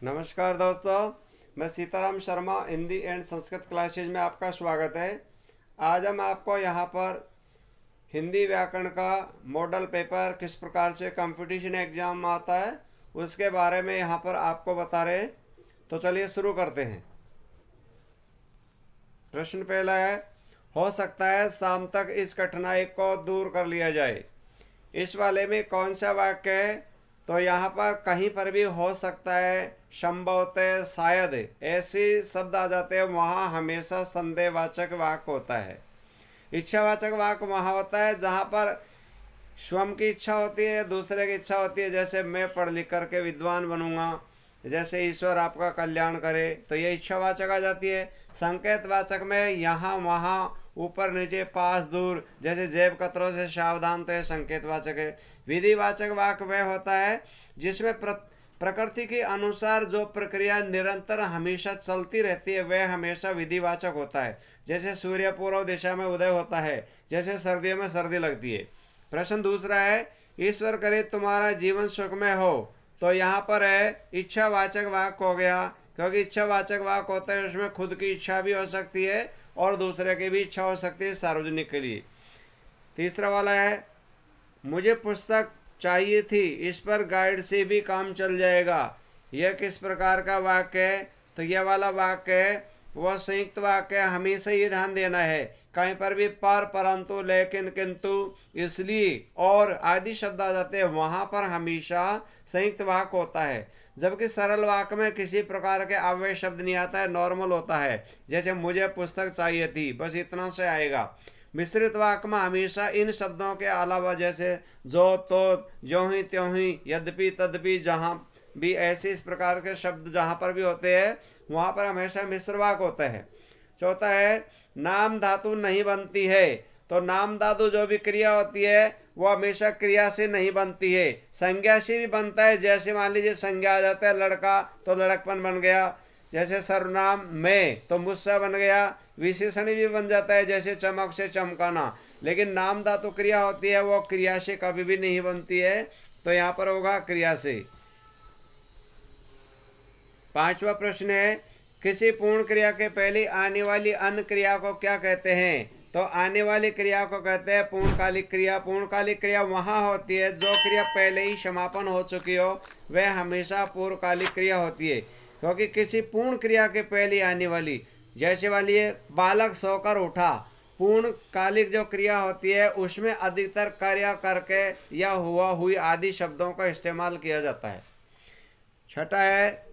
नमस्कार दोस्तों, मैं सीताराम शर्मा हिंदी एंड संस्कृत क्लासेज में आपका स्वागत है। आज हम आपको यहाँ पर हिंदी व्याकरण का मॉडल पेपर किस प्रकार से कंपटीशन एग्जाम में आता है उसके बारे में यहाँ पर आपको बता रहे। तो चलिए शुरू करते हैं। प्रश्न पहला है, हो सकता है शाम तक इस कठिनाई को दूर कर लिया जाए। इस वाले में कौन सा वाक्य है? तो यहाँ पर कहीं पर भी हो सकता है, संभवतः, शायद ऐसे शब्द आ जाते हैं, वहाँ हमेशा संदेहवाचक वाक्य होता है। इच्छावाचक वाक्य वहाँ होता है जहाँ पर स्वयं की इच्छा होती है, दूसरे की इच्छा होती है। जैसे मैं पढ़ लिख करके विद्वान बनूंगा, जैसे ईश्वर आपका कल्याण करे, तो ये इच्छावाचक आ जाती है। संकेतवाचक में यहाँ वहाँ, ऊपर नीचे, पास दूर, जैसे जेब कतरों से सावधान, तो यह संकेतवाचक है। विधिवाचक वाक्य वह होता है जिसमें प्रकृति के अनुसार जो प्रक्रिया निरंतर हमेशा चलती रहती है वह हमेशा विधिवाचक होता है। जैसे सूर्य पूर्व दिशा में उदय होता है, जैसे सर्दियों में सर्दी लगती है। प्रश्न दूसरा है, ईश्वर करे तुम्हारा जीवन सुखमय हो। तो यहाँ पर है इच्छावाचक वाक्य हो गया, क्योंकि इच्छावाचक वाक्य होता है उसमें खुद की इच्छा भी हो सकती है और दूसरे की भी इच्छा हो सकती है सार्वजनिक के लिए। तीसरा वाला है, मुझे पुस्तक चाहिए थी, इस पर गाइड से भी काम चल जाएगा। यह किस प्रकार का वाक्य है? तो यह वाला वाक्य है वह संयुक्त वाक्य है। हमेशा ये ध्यान देना है, कहीं पर भी पर, परंतु, लेकिन, किंतु, इसलिए और आदि शब्द आ जाते हैं, वहां पर हमेशा संयुक्त वाक्य होता है। जबकि सरल वाक्य में किसी प्रकार के अव्यय शब्द नहीं आता है, नॉर्मल होता है। जैसे मुझे पुस्तक चाहिए थी, बस इतना से आएगा। मिश्रित वाक्य में हमेशा इन शब्दों के अलावा, जैसे जो, तो, ज्यों ही त्यों ही, यद्यपि, तद्यपि, जहाँ भी, ऐसे इस प्रकार के शब्द जहाँ पर भी होते हैं वहाँ पर हमेशा मिश्र वाक्य होता है। चौथा है, नाम धातु नहीं बनती है। तो नाम धातु जो भी क्रिया होती है वो हमेशा क्रिया से नहीं बनती है, संज्ञा से भी बनता है। जैसे मान लीजिए संज्ञा आ जाता है लड़का, तो लड़कपन बन गया। जैसे सर्वनाम मैं, तो मुझसे बन गया। विशेषण भी बन जाता है, जैसे चमक से चमकाना। लेकिन नाम धातु क्रिया होती है वो क्रिया से कभी भी नहीं बनती है, तो यहाँ पर होगा क्रिया से। पांचवा प्रश्न है, किसी पूर्ण क्रिया के पहले आने वाली अन्य क्रिया को क्या कहते हैं? तो आने वाली क्रिया को कहते हैं पूर्णकालिक क्रिया। पूर्णकालिक क्रिया वहाँ होती है जो क्रिया पहले ही समापन हो चुकी हो, वह हमेशा पूर्णकालिक क्रिया होती है। क्योंकि किसी पूर्ण क्रिया के पहले आने वाली, जैसे वाली है बालक सोकर उठा, पूर्णकालिक जो क्रिया होती है उसमें अधिकतर कार्य करके या हुआ, हुई आदि शब्दों का इस्तेमाल किया जाता है। छठा है,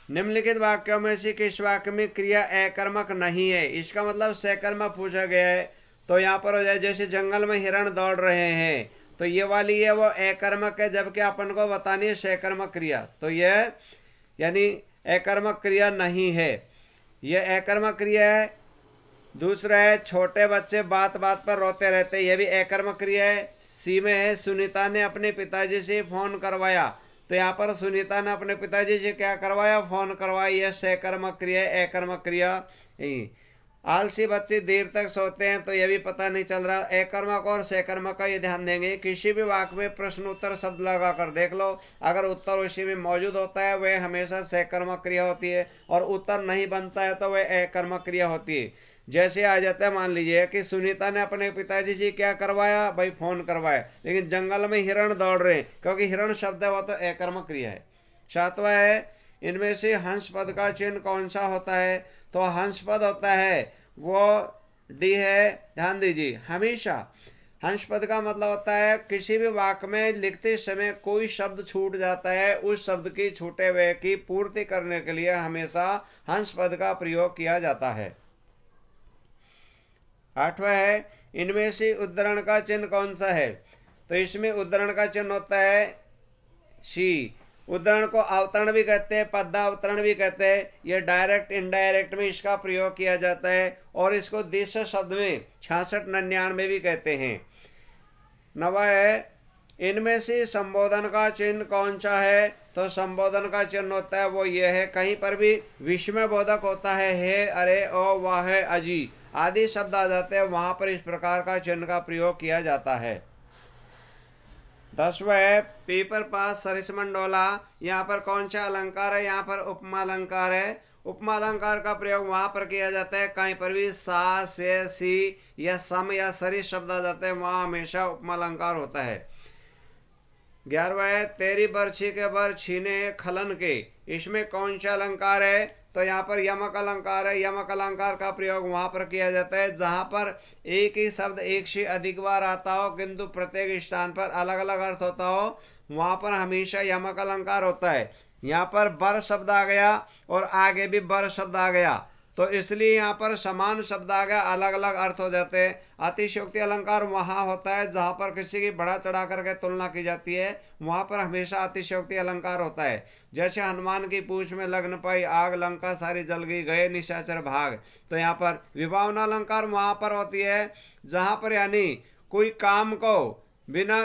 निम्नलिखित वाक्यों में से किस वाक्य में क्रिया अकर्मक नहीं है? इसका मतलब सकर्मक पूछा गया है। तो यहाँ पर हो जाए, जैसे जंगल में हिरण दौड़ रहे हैं, तो ये वाली है वो अकर्मक है, जबकि अपन को बतानी है सकर्मक क्रिया। तो यह यानी अकर्मक क्रिया नहीं है, यह अकर्मक क्रिया है। दूसरा है, छोटे बच्चे बात बात पर रोते रहते, यह भी अकर्मक क्रिया है। सी में है, सुनीता ने अपने पिताजी से फोन करवाया। तो यहाँ पर सुनीता ने अपने पिताजी से क्या करवाया? फोन करवाया। यह सकर्मक क्रिया है, अकर्मक क्रिया नहीं। आलसी बच्चे देर तक सोते हैं, तो यह भी पता नहीं चल रहा। अकर्मक और सकर्मक का ये ध्यान देंगे। किसी भी वाक्य में प्रश्न उत्तर शब्द लगा कर देख लो, अगर उत्तर उसी में मौजूद होता है वह हमेशा सकर्मक क्रिया होती है, और उत्तर नहीं बनता है तो वह अकर्मक क्रिया होती है। जैसे आ जाता है, मान लीजिए कि सुनीता ने अपने पिताजी से क्या करवाया? भाई फोन करवाया। लेकिन जंगल में हिरण दौड़ रहे हैं, क्योंकि हिरण शब्द है वो तो अकर्मक क्रिया है। सातवां है, इनमें से हंस पद का चिन्ह कौन सा होता है? तो हंस पद होता है वो डी है, ध्यान दीजिए। हमेशा हंस पद का मतलब होता है किसी भी वाक्य में लिखते समय कोई शब्द छूट जाता है, उस शब्द की छूटे हुए की पूर्ति करने के लिए हमेशा हंस पद का प्रयोग किया जाता है। आठवां है, इनमें से उद्धरण का चिन्ह कौन सा है? तो इसमें उद्धरण का चिन्ह होता है सी। उद्धरण को अवतरण भी कहते हैं, पदावतरण भी कहते हैं। यह डायरेक्ट इनडायरेक्ट में इसका प्रयोग किया जाता है, और इसको देश शब्द में 66-99 भी कहते हैं। नवा है, इनमें से संबोधन का चिन्ह कौन सा है? तो संबोधन का चिन्ह होता है वो यह है, कहीं पर भी विस्मय बोधक होता है, अरे, ओ, वाह, अजी आदि शब्द आ जाते हैं, वहां पर इस प्रकार का चिन्ह का प्रयोग किया जाता है। 10वां है पेपर पास सरिसमंडोला। यहाँ पर कौन सा अलंकार है? यहाँ पर उपमा अलंकार है। उपमा अलंकार का प्रयोग वहां पर किया जाता है कहीं पर भी सा से सी या सम या सरिस शब्द आ जाते हैं, वहां हमेशा उपमा अलंकार होता है। 11वां है तेरी बरछी के बर छीने खलन के। इसमें कौन सा अलंकार है? तो यहाँ पर यमक अलंकार है। यमक अलंकार का प्रयोग वहां पर किया जाता है जहां पर एक ही शब्द एक से अधिक बार आता हो किंतु प्रत्येक स्थान पर अलग अलग अर्थ होता हो, वहां पर हमेशा यमक अलंकार होता है। यहाँ पर बर शब्द आ गया और आगे भी बर शब्द आ गया, तो इसलिए यहाँ पर समान शब्द आ गया, अलग अलग अर्थ हो जाते हैं। अतिशयोक्ति अलंकार वहाँ होता है जहाँ पर किसी की बढ़ा चढ़ा करके तुलना की जाती है, वहाँ पर हमेशा अतिशयोक्ति अलंकार होता है। जैसे हनुमान की पूंछ में लगन पाई आग, लंका सारी जल गई, गए निशाचर भाग। तो यहाँ पर विभावना अलंकार वहाँ पर होती है जहाँ पर यानी कोई काम को बिना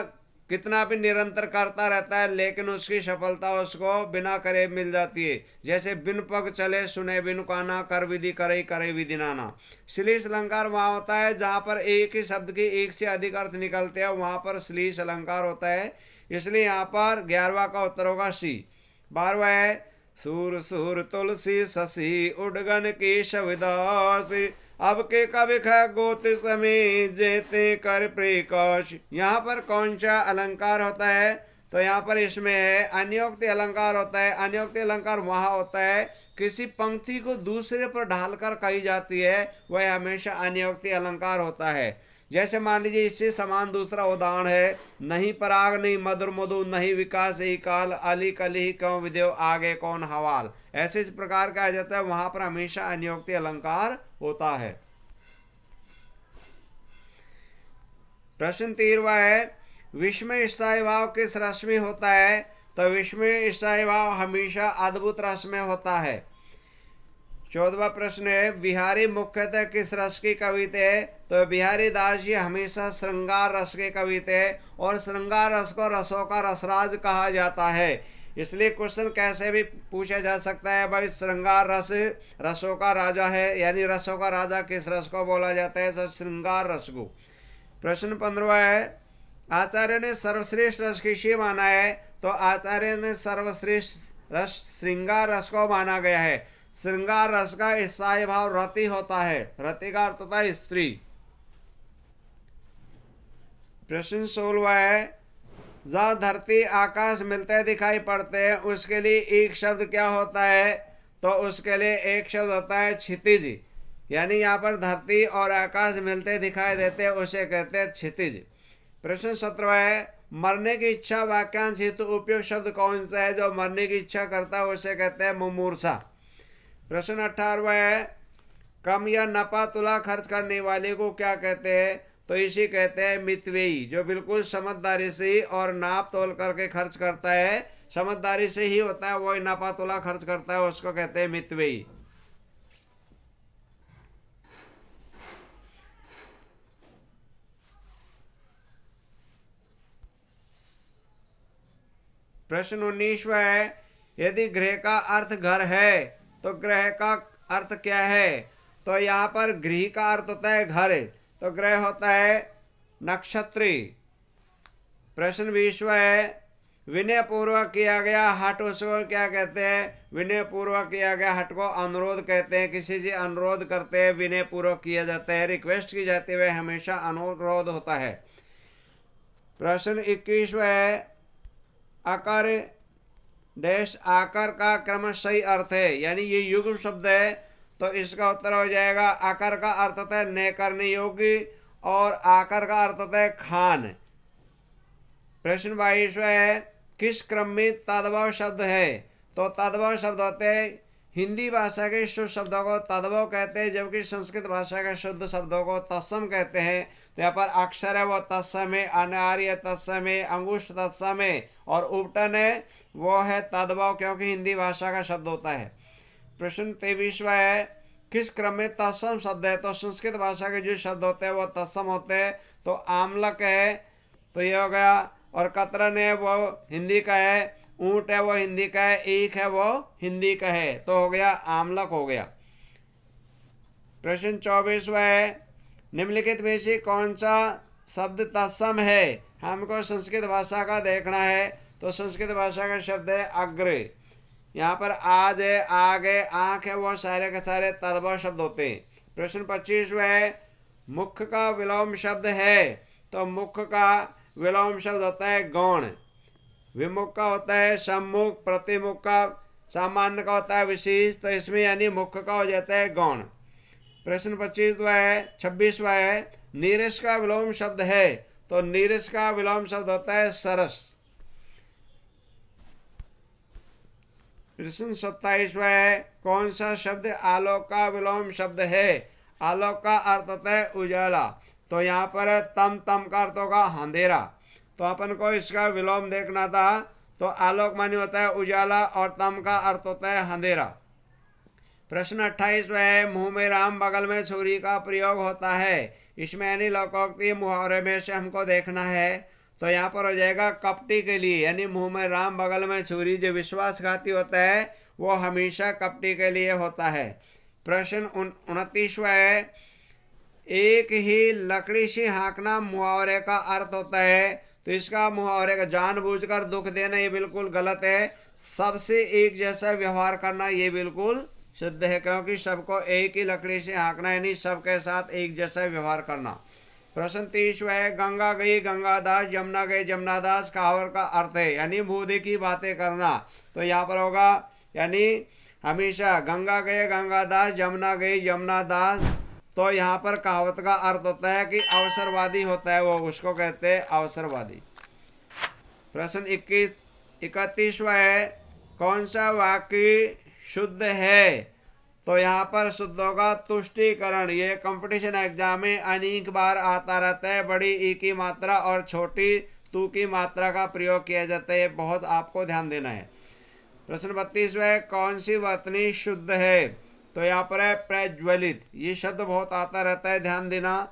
कितना भी निरंतर करता रहता है लेकिन उसकी सफलता उसको बिना करे मिल जाती है। जैसे बिन पग चले सुने बिन काना, कर विधि करे विधि नाना। श्लीष अलंकार वहाँ होता है जहाँ पर एक ही शब्द की एक से अधिक अर्थ निकलते हैं, वहाँ पर श्लीष अलंकार होता है। इसलिए यहाँ पर 11वां का उत्तर होगा सी। 12वां है सूर सूर तुलसी शशि उडगन की शविदासी, अब के कवि ख गोत समय जेते कर प्रकाश। यहाँ पर कौन सा अलंकार होता है? तो यहाँ पर इसमें है अन्योक्ति अलंकार होता है। अन्योक्ति अलंकार वहाँ होता है किसी पंक्ति को दूसरे पर ढालकर कही जाती है, वह हमेशा अन्योक्ति अलंकार होता है। जैसे मान लीजिए इससे समान दूसरा उदाहरण है, नहीं पराग नहीं मधुर मधु, नहीं विकास ही काल, अली कली क्यों विदेव आगे कौन हवाल। ऐसे इस प्रकार का आ जाता है, वहां पर हमेशा अन्योक्ति अलंकार होता है। प्रश्न 13वां है विस्मय स्थायी भाव किस रस में होता है? तो विस्मय स्थायी भाव हमेशा अद्भुत रस में होता है। 14वां प्रश्न है बिहारी मुख्यतः किस रस के कवि थे? तो बिहारी दास जी हमेशा श्रृंगार रस के कवि थे और श्रृंगार रस को रसों का रसराज कहा जाता है। इसलिए क्वेश्चन कैसे भी पूछा जा सकता है, भाई श्रृंगार रस रसों का राजा है, यानी रसों का राजा किस रस को बोला जाता है? तो श्रृंगार रस को। प्रश्न 15वां है आचार्य ने सर्वश्रेष्ठ रस किसे माना है? तो आचार्य ने सर्वश्रेष्ठ रस श्रृंगार रस को माना गया है। श्रृंगार रस का स्थायी भाव रति होता है, रति का अर्थ होता है स्त्री। प्रश्न 16वां है जहाँ धरती आकाश मिलते दिखाई पड़ते हैं उसके लिए एक शब्द क्या होता है? तो उसके लिए एक शब्द होता है क्षितिज। यानी यहाँ पर धरती और आकाश मिलते दिखाई देते हैं, उसे कहते हैं क्षितिज। प्रश्न 17वां है मरने की इच्छा वाक्यांश हेतु उपयुक्त शब्द कौन सा है? जो मरने की इच्छा करता है उसे कहते हैं मुमूर्षा। प्रश्न 18वां है कम या नपा तुला खर्च करने वाले को क्या कहते हैं? तो इसी कहते हैं मितव्ययी। जो बिल्कुल समझदारी से ही और नाप तोल करके खर्च करता है, समझदारी से ही होता है, वही नपा तुला खर्च करता है, उसको कहते हैं मितव्ययी। प्रश्न 19वां है यदि गृह का अर्थ घर है तो ग्रह का अर्थ क्या है? तो यहाँ पर गृह का अर्थ होता है घर, तो ग्रह होता है नक्षत्री। प्रश्न 20वां है विनय पूर्वक किया गया हट उसको क्या कहते हैं? विनय पूर्वक किया गया हट को अनुरोध कहते हैं। किसी से अनुरोध करते हैं विनय पूर्वक किया जाता है, रिक्वेस्ट की जाती है, हमेशा अनुरोध होता है। प्रश्न 21वां है आकार डैश आकार का क्रमशः अर्थ है, यानी ये युग्म शब्द है, तो इसका उत्तर हो जाएगा आकार का अर्थ होता है नय करने योग्य और आकार का अर्थ होता है खान। प्रश्न 22वां है किस क्रम में तद्भव शब्द है? तो तद्भव शब्द होते हैं हिंदी भाषा के शुद्ध शब्दों को तद्भव कहते हैं, जबकि संस्कृत भाषा के शुद्ध शब्दों को तत्सम कहते हैं। तो यहाँ पर अक्षर है वो तत्सम है, अनार्य तत्सम है, अंगुष्ठ तत्सम है और उपटन है वो है तद्भव, क्योंकि हिंदी भाषा का शब्द होता है। प्रश्न 23वां है किस क्रम में तत्सम शब्द है? तो संस्कृत भाषा के जो शब्द होते हैं वो तत्सम होते हैं। तो आमलक है तो ये हो गया, और कतरन है वो हिंदी का है, ऊंट है वो हिंदी का है, एक है वो हिंदी का है, तो हो गया आमलक हो गया। प्रश्न 24वां है निम्नलिखित में से कौन सा शब्द तत्सम है, हमको संस्कृत भाषा का देखना है, तो संस्कृत भाषा का शब्द है अग्र। यहाँ पर आज है, आग है, आँख है, वो सारे के सारे तद्भव शब्द होते हैं। प्रश्न 25 है, मुख का विलोम शब्द है, तो मुख का विलोम शब्द होता है गौण। विमुख का होता है सम्मुख, प्रतिमुख का सामान्य का होता है विशेष, तो इसमें यानी मुख का हो जाता है गौण। प्रश्न 26 है, नीरस का विलोम शब्द है, तो नीरस का विलोम शब्द होता है सरस। प्रश्न 27 है, कौन सा शब्द आलोक का विलोम शब्द है? आलोक का अर्थ होता है उजाला, तो यहाँ पर तम का अर्थ होगा अंधेरा, तो अपन को इसका विलोम देखना था, तो आलोक मानी होता है उजाला और तम का अर्थ होता है अंधेरा। प्रश्न 28 है, मुंह में राम बगल में छुरी का प्रयोग होता है, इसमें यानी लोकोक्ति मुहावरे में से हमको देखना है, तो यहाँ पर हो जाएगा कपटी के लिए, यानी मुंह में राम बगल में छुरी, जो विश्वासघाती होता है वो हमेशा कपटी के लिए होता है। प्रश्न 29 है, एक ही लकड़ी से हाँकना मुहावरे का अर्थ होता है, तो इसका मुहावरे का जानबूझकर दुख देना ये बिल्कुल गलत है, सबसे एक जैसा व्यवहार करना ये बिल्कुल शुद्ध है, क्योंकि सबको एक ही लकड़ी से हाँकना यानी सबके साथ एक जैसा व्यवहार करना। प्रश्न 30 है, गंगा गई गंगादास, जमुना गई जमुनादास कहावत का अर्थ है, यानी मुँह की बातें करना, तो यहाँ पर होगा यानी हमेशा गंगा गए गंगादास, जमुना गई जमुनादास, तो यहाँ पर कहावत का अर्थ होता है कि अवसरवादी होता है, वो उसको कहते हैं अवसरवादी। प्रश्न 31 है, कौन सा वाक्य शुद्ध है? तो यहाँ पर शुद्ध होगा तुष्टिकरण। ये कंपटीशन एग्जाम में अनेक बार आता रहता है, बड़ी ई की मात्रा और छोटी तू की मात्रा का प्रयोग किया जाता है, बहुत आपको ध्यान देना है। प्रश्न 32 है, कौन सी वर्तनी शुद्ध है? तो यहाँ पर है प्रज्वलित, ये शब्द बहुत आता रहता है, ध्यान देना।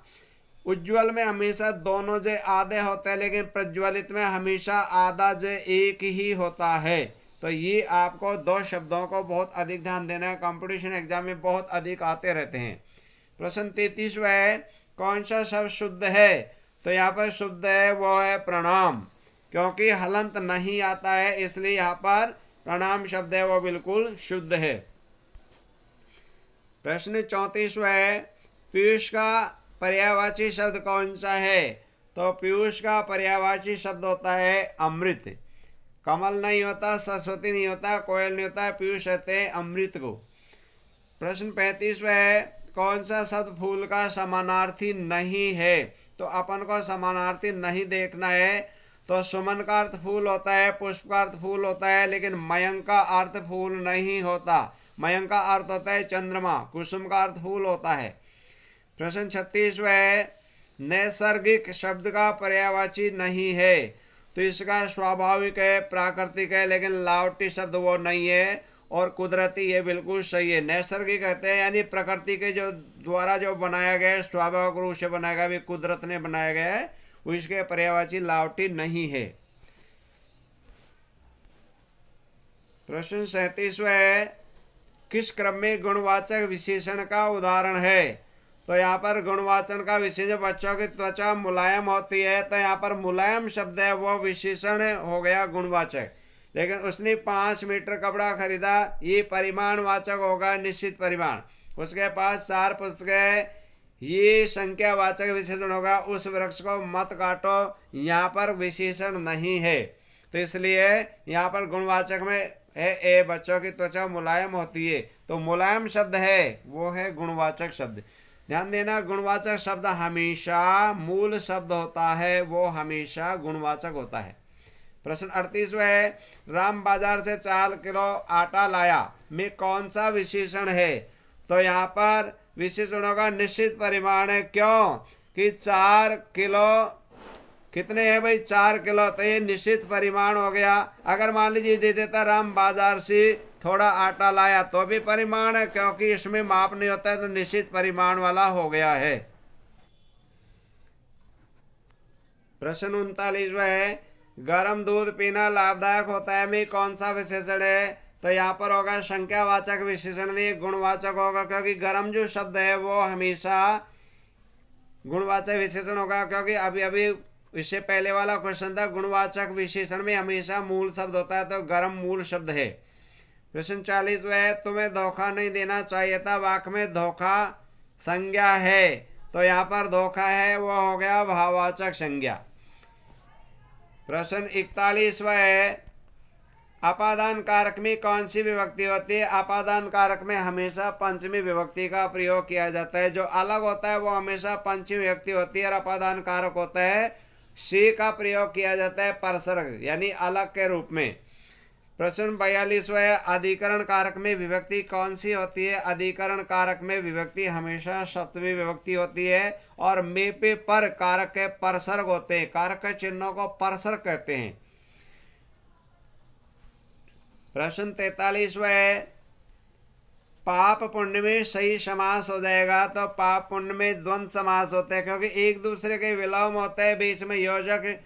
उज्ज्वल में हमेशा दोनों जे आधे होते हैं, लेकिन प्रज्वलित में हमेशा आधा जे एक ही होता है, तो ये आपको दो शब्दों को बहुत अधिक ध्यान देना है, कंपटीशन एग्जाम में बहुत अधिक आते रहते हैं। प्रश्न 33 है, कौन सा शब्द शुद्ध है? तो यहाँ पर शुद्ध है वो है प्रणाम, क्योंकि हलंत नहीं आता है, इसलिए यहाँ पर प्रणाम शब्द है वो बिल्कुल शुद्ध है। प्रश्न 34 है, पीयूष का पर्यायवाची शब्द कौन सा है? तो पीयूष का पर्यायवाची शब्द होता है अमृत। कमल नहीं होता, सरस्वती नहीं होता, कोयल नहीं होता, पीयूष कहते हैं अमृत को। प्रश्न 35 है, कौन सा शब्द फूल का समानार्थी नहीं है? तो अपन को समानार्थी नहीं देखना है, तो सुमन का अर्थ फूल होता है, पुष्प का अर्थ फूल होता है, लेकिन मयंक का अर्थ फूल नहीं होता। मयंक का अर्थ होता है चंद्रमा, कुसुम का अर्थ फूल होता है। प्रश्न 36 है, नैसर्गिक शब्द का पर्यायवाची नहीं है, तो इसका स्वाभाविक है, प्राकृतिक है, लेकिन लावटी शब्द वो नहीं है, और कुदरती ये बिल्कुल सही है। नैसर्गिक कहते हैं यानी प्रकृति के जो द्वारा जो बनाया गया है, स्वाभाविक रूप से बनाया गया, भी कुदरत ने बनाया गया है, वो इसके पर्यायवाची लावटी नहीं है। प्रश्न 37 है, किस क्रम में गुणवाचक विशेषण का उदाहरण है? तो यहाँ पर गुणवाचन का विशेषण, बच्चों की त्वचा मुलायम होती है, तो यहाँ पर मुलायम शब्द है वो विशेषण हो गया गुणवाचक। लेकिन उसने 5 मीटर कपड़ा खरीदा, ये परिमाणवाचक होगा, निश्चित परिमाण। उसके पास 4 पुस्तक है, ये संख्यावाचक विशेषण होगा। उस वृक्ष को मत काटो, यहाँ पर विशेषण नहीं है, तो इसलिए यहाँ पर गुणवाचक में है ए, बच्चों की त्वचा मुलायम होती है, तो मुलायम शब्द है वो है गुणवाचक शब्द। ध्यान देना, गुणवाचक शब्द हमेशा मूल शब्द होता है, वो हमेशा गुणवाचक होता है। प्रश्न 38 है, राम बाजार से 4 किलो आटा लाया में कौन सा विशेषण है? तो यहाँ पर विशेषण होगा निश्चित परिमाण है। क्यों कि 4 किलो कितने हैं भाई? 4 किलो, तो ये निश्चित परिमाण हो गया। अगर मान लीजिए दे देता राम बाजार से थोड़ा आटा लाया, तो भी परिमाण है, क्योंकि इसमें माप नहीं होता है, तो निश्चित परिमाण वाला हो गया है। प्रश्न 39 है, गर्म दूध पीना लाभदायक होता है में कौन सा विशेषण है? तो यहाँ पर होगा संख्यावाचक विशेषण नहीं, गुणवाचक होगा, क्योंकि गर्म जो शब्द है वो हमेशा गुणवाचक विशेषण होगा, क्योंकि अभी अभी इससे पहले वाला क्वेश्चन था गुणवाचक विशेषण में हमेशा मूल शब्द होता है, तो गर्म मूल शब्द है। प्रश्न 40 है, तुम्हें धोखा नहीं देना चाहिए था, वाक्य में धोखा संज्ञा है, तो यहाँ पर धोखा है वो हो गया भाववाचक संज्ञा। प्रश्न 41 है, अपादान कारक में कौन सी विभक्ति होती है? अपादान कारक में हमेशा पंचमी विभक्ति का प्रयोग किया जाता है। जो अलग होता है वो हमेशा पंचमी विभक्ति होती है, और अपादान कारक होता है सी का प्रयोग किया जाता है परसर्ग यानी अलग के रूप में। प्रश्न 42 है, अधिकरण कारक में विभक्ति कौन सी होती है? अधिकरण कारक में विभक्ति हमेशा सप्तमी विभक्ति होती है, और में पे पर कारक के परसर्ग होते हैं, कारक के चिन्हों को परसर्ग कहते हैं। प्रश्न 43 है, पाप पुण्य में सही समास हो जाएगा, तो पाप पुण्य में द्वंद्व समास होते हैं, क्योंकि एक दूसरे के विलोम होते हैं, बीच में योजक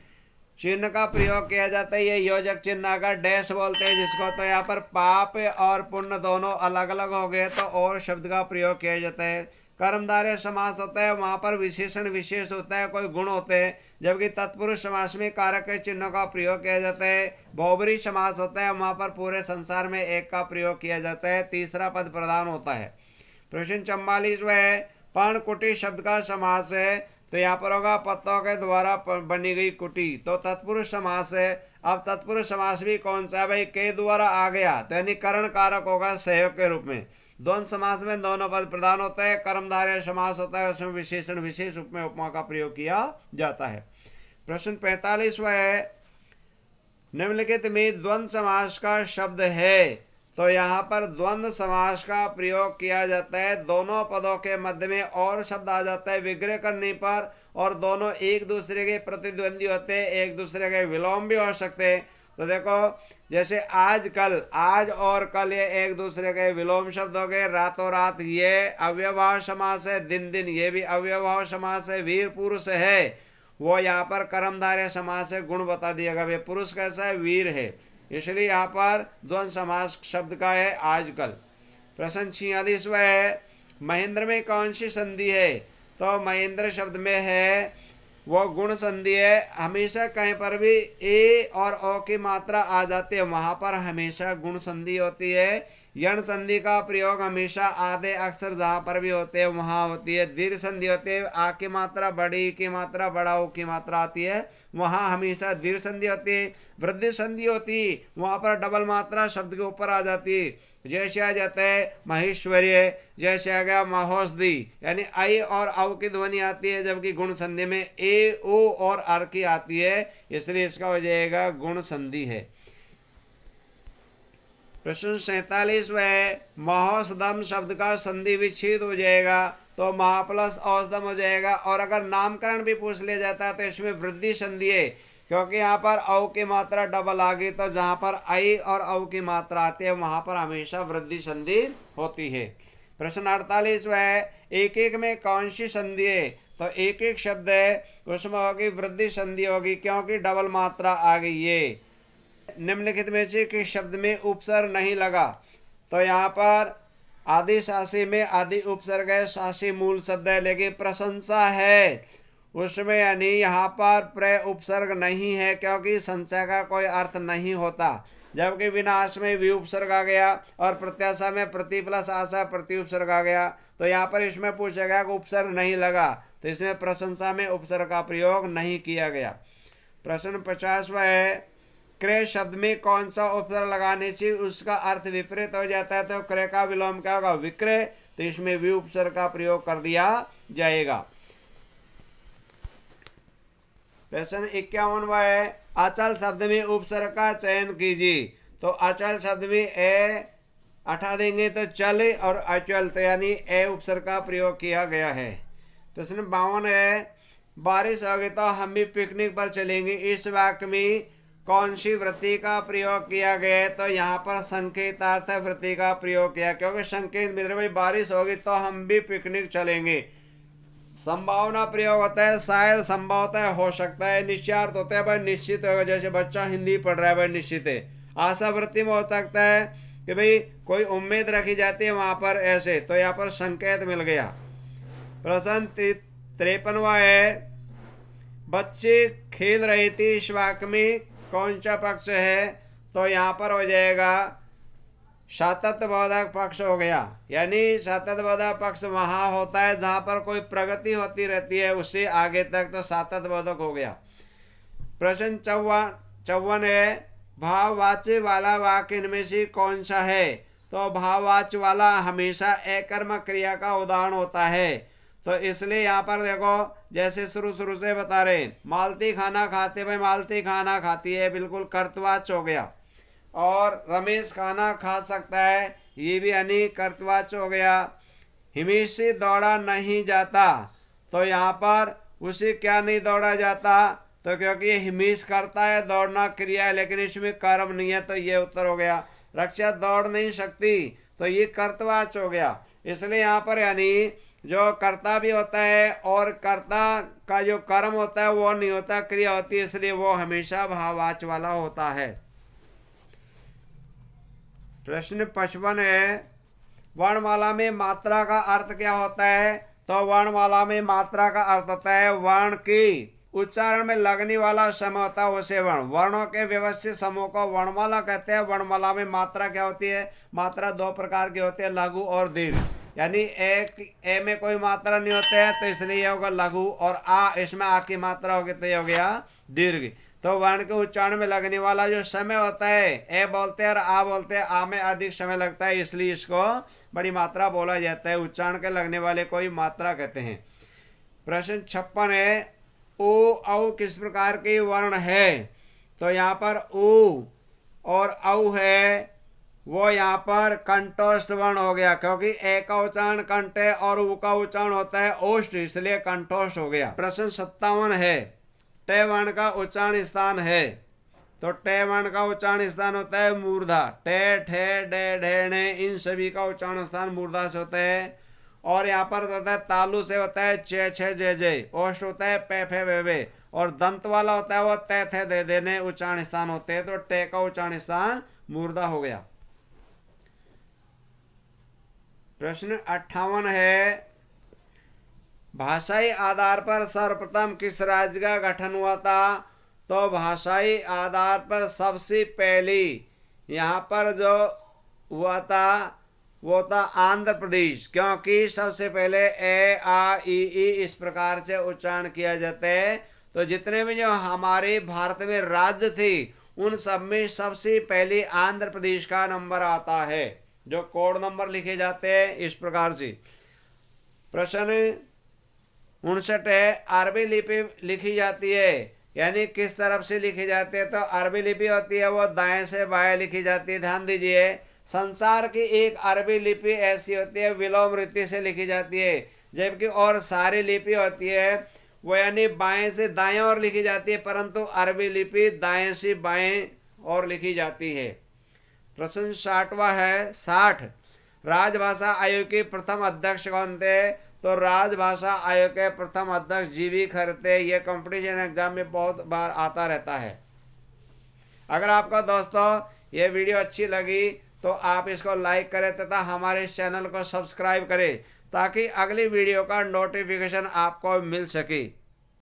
चिन्ह का प्रयोग किया जाता है। ये योजक चिन्ह का डैश बोलते हैं जिसको, तो यहाँ पर पाप और पुण्य दोनों अलग अलग हो गए तो और शब्द का प्रयोग किया जाता है। कर्मधारय समास होता है, वहाँ पर विशेषण विशेष होता है, कोई गुण होते हैं, जबकि तत्पुरुष समास में कारक के चिन्हों का प्रयोग किया जाता है। बहुब्रीहि समास होता है, वहाँ पर पूरे संसार में एक का प्रयोग किया जाता है, तीसरा पद प्रधान होता है। प्रश्न 44 में पर्णकुटी शब्द का समास है, तो यहाँ पर होगा पत्तों के द्वारा बनी गई कुटी, तो तत्पुरुष समास है। अब तत्पुरुष समास भी कौन सा है भाई? के द्वारा आ गया, तो यानी करण कारक होगा सहयोग के रूप में। द्वंद्व समास में दोनों पद प्रधान होता है। कर्मधारय समास होता है, उसमें विशेषण विशेष रूप में उपमा का प्रयोग किया जाता है। प्रश्न 45 है, निम्नलिखित में द्वंद्व समास का शब्द है, तो यहाँ पर द्वंद्व समास का प्रयोग किया जाता है, दोनों पदों के मध्य में और शब्द आ जाता है विग्रह करने पर, और दोनों एक दूसरे के प्रतिद्वंदी होते हैं, एक दूसरे के विलोम भी हो सकते हैं। तो देखो, जैसे आज कल, आज और कल ये एक दूसरे के विलोम शब्द हो गए। रातों रात ये अव्ययभाव समास है, दिन दिन ये भी अव्ययभाव समास है। वीर पुरुष है वो यहाँ पर कर्मधारय समास है, गुण बता दिया गया, वे पुरुष कैसा है? वीर है, इसलिए यहाँ पर द्वंद्व समास शब्द का है आजकल। प्रश्न 46 है, महेंद्र में कौन सी संधि है? तो महेंद्र शब्द में है वो गुण संधि है। हमेशा कहीं पर भी ए और ओ की मात्रा आ जाती है, वहां पर हमेशा गुण संधि होती है। यण संधि का प्रयोग हमेशा आधे अक्षर जहां पर भी होते हैं वहां होती है। दीर्घ संधि होती है, आ की मात्रा बड़ी की मात्रा बड़ा ओ की मात्रा आती है, वहां हमेशा दीर्घ संधि होती है। वृद्धि संधि होती है, वहां पर डबल मात्रा शब्द के ऊपर आ जाती है। जैसे आ जाता है महेश्वर्य, जैसे आ गया महोषधि, यानी आई और औ की ध्वनि आती है, जबकि गुण संधि में ए ओ और अर की आती है, इसलिए इसका हो जाएगा गुण संधि है। प्रश्न 47 है, महोषधम शब्द का संधि विच्छेद हो जाएगा, तो महा प्लस औषधम हो जाएगा। और अगर नामकरण भी पूछ लिया जाता है तो इसमें वृद्धि संधि है, क्योंकि यहाँ पर औ की मात्रा डबल आ गई, तो जहाँ पर आई और औ की मात्रा आती है वहाँ पर हमेशा वृद्धि संधि होती है। प्रश्न 48 है, एक एक में कौन सी संधि है? तो एक एक शब्द है उसमें होगी वृद्धि संधि होगी, क्योंकि डबल मात्रा आ गई है। निम्नलिखित में से किस शब्द में उपसर्ग नहीं लगा? तो यहाँ पर आदि शासी में आदि उपसर्ग है, शासी मूल शब्द है, लेकिन प्रशंसा है उसमें यानी यहाँ पर प्र उपसर्ग नहीं है, क्योंकि संशय का कोई अर्थ नहीं होता। जबकि विनाश में भी उपसर्ग आ गया और प्रत्याशा में प्रति प्लस आशा प्रति उपसर्ग आ गया, तो यहाँ पर इसमें पूछा गया कि उपसर्ग नहीं लगा, तो इसमें प्रशंसा में उपसर्ग का प्रयोग नहीं किया गया। प्रश्न 50 है, क्रय शब्द में कौन सा उपसर्ग लगाने से उसका अर्थ विपरीत हो जाता है? तो क्रय का विलोम क्या होगा? विक्रय, तो इसमें भी उपसर्ग का प्रयोग कर दिया जाएगा। प्रश्न 51 है, अचल शब्द में उपसर्ग का चयन कीजिए। तो अचल शब्द में ए हटा देंगे तो चल, और अचल तो यानी ए उपसर्ग का प्रयोग किया गया है। प्रश्न 52 है, बारिश होगी तो हम भी पिकनिक पर चलेंगे, इस वाक्य में कौन सी वृत्ति का प्रयोग किया गया है? तो यहाँ पर संकेतार्थ वृत्ति का प्रयोग किया, क्योंकि संकेत मिल रहा है बारिश होगी तो हम भी पिकनिक चलेंगे। संभावना प्रयोग होता है, शायद, संभवतः, हो सकता है। निश्चयार्थ होता है भाई निश्चित होगा, जैसे बच्चा हिंदी पढ़ रहा है भाई निश्चित है। आशा वृत्ति में हो सकता है कि भाई कोई उम्मीद रखी जाती है वहां पर ऐसे, तो यहाँ पर संकेत मिल गया। प्रश्न 53वां है, बच्चे खेल रहे थे। इस वाक्य में कौन सा पक्ष है? तो यहाँ पर हो जाएगा सातत्यबोधक पक्ष हो गया। यानी सातत्यबोधक पक्ष वहाँ होता है जहाँ पर कोई प्रगति होती रहती है, उससे आगे तक, तो सातत्यबोधक हो गया। प्रश्न 54 है, भाववाच्य वाला वाक्य इनमें से कौन सा है? तो भाववाच्य वाला हमेशा एकर्मक क्रिया का उदाहरण होता है। तो इसलिए यहाँ पर देखो, जैसे शुरू से बता रहे, मालती खाना खाते, भाई मालती खाना खाती है, बिल्कुल कर्तवाच्य हो गया। और रमेश खाना खा सकता है, ये भी यानी कर्तवाच्य हो गया। हिमेश से दौड़ा नहीं जाता, तो यहाँ पर उसे क्या नहीं दौड़ा जाता? तो क्योंकि ये हिमेश करता है, दौड़ना क्रिया है, लेकिन इसमें कर्म नहीं है, तो ये उत्तर हो गया। रक्षा दौड़ नहीं सकती, तो ये कर्तवाच्य हो गया। इसलिए यहाँ पर यानी जो कर्ता भी होता है और कर्ता का जो कर्म होता है वो नहीं होता, क्रिया होती है, इसलिए वो हमेशा भाववाच्य वाला होता है। प्रश्न 55 है, वर्णमाला में मात्रा का अर्थ क्या होता है? तो वर्णमाला में मात्रा का अर्थ होता है वर्ण की उच्चारण में लगने वाला समय होता है उसे वर्ण। वर्णों के व्यवस्थित समूह को वर्णमाला कहते हैं। वर्णमाला में मात्रा क्या होती है? मात्रा दो प्रकार की होती है, लघु और दीर्घ। यानी एक ए में कोई मात्रा नहीं होते है, तो इसलिए होगा लघु, और आ, इसमें आ की मात्रा होगी तो ये हो गया दीर्घ। तो वर्ण के उच्चारण में लगने वाला जो समय होता है, ए बोलते हैं और आ बोलते हैं, आ में अधिक समय लगता है, इसलिए इसको बड़ी मात्रा बोला जाता है। उच्चारण के लगने वाले को ही मात्रा कहते हैं। प्रश्न 56 है, ओ औ किस प्रकार के वर्ण है? तो यहाँ पर उ और औ है, वो यहाँ पर कंठस्थ वर्ण हो गया, क्योंकि ए का उच्चारण कंठ है और उ का उच्चारण होता है ओष्ठ, इसलिए कंठस्थ हो गया। प्रश्न 57 है, टे वर्ण का उच्चारण स्थान है? तो टे वर्ण का उच्चारण स्थान होता है मूर्धा। टे, ठे, डे, ढे, ने, इन सभी का उच्चारण स्थान मूर्धा से होता है। और यहाँ पर होता है तालु से होता है चे, छे, जे, जे। ओष्ठ होता है पे, फे, वे, वे। और दंत वाला होता है वो ते, थे, दे, देने उच्चारण स्थान होते हैं। तो टे का उच्चारण स्थान मूर्धा हो गया। प्रश्न 58 है, भाषाई आधार पर सर्वप्रथम किस राज्य का गठन हुआ था? तो भाषाई आधार पर सबसे पहली यहाँ पर जो हुआ था वो था आंध्र प्रदेश, क्योंकि सबसे पहले ए, आ, ई इस प्रकार से उच्चारण किया जाता है। तो जितने भी जो हमारे भारत में राज्य थे उन सब में सबसे पहले आंध्र प्रदेश का नंबर आता है, जो कोड नंबर लिखे जाते हैं इस प्रकार से। प्रश्न 59 है, अरबी लिपि लिखी जाती है, यानी किस तरफ से लिखी जाती है? तो अरबी लिपि होती है वो दाएं से बाएं लिखी जाती है। ध्यान दीजिए, संसार की एक अरबी लिपि ऐसी होती है विलोम रीति से लिखी जाती है, जबकि और सारी लिपि होती है वो यानी बाएं से दाएं और लिखी जाती है, परंतु अरबी लिपि दाएं से बाएं और लिखी जाती है। प्रश्न 60वां है, 60, राजभाषा आयोग के प्रथम अध्यक्ष कौन थे? तो राजभाषा आयोग के प्रथम अध्यक्ष जीवी खरते। ये कंपटीशन एग्जाम में बहुत बार आता रहता है। अगर आपको दोस्तों ये वीडियो अच्छी लगी तो आप इसको लाइक करें तथा हमारे इस चैनल को सब्सक्राइब करें, ताकि अगली वीडियो का नोटिफिकेशन आपको मिल सके।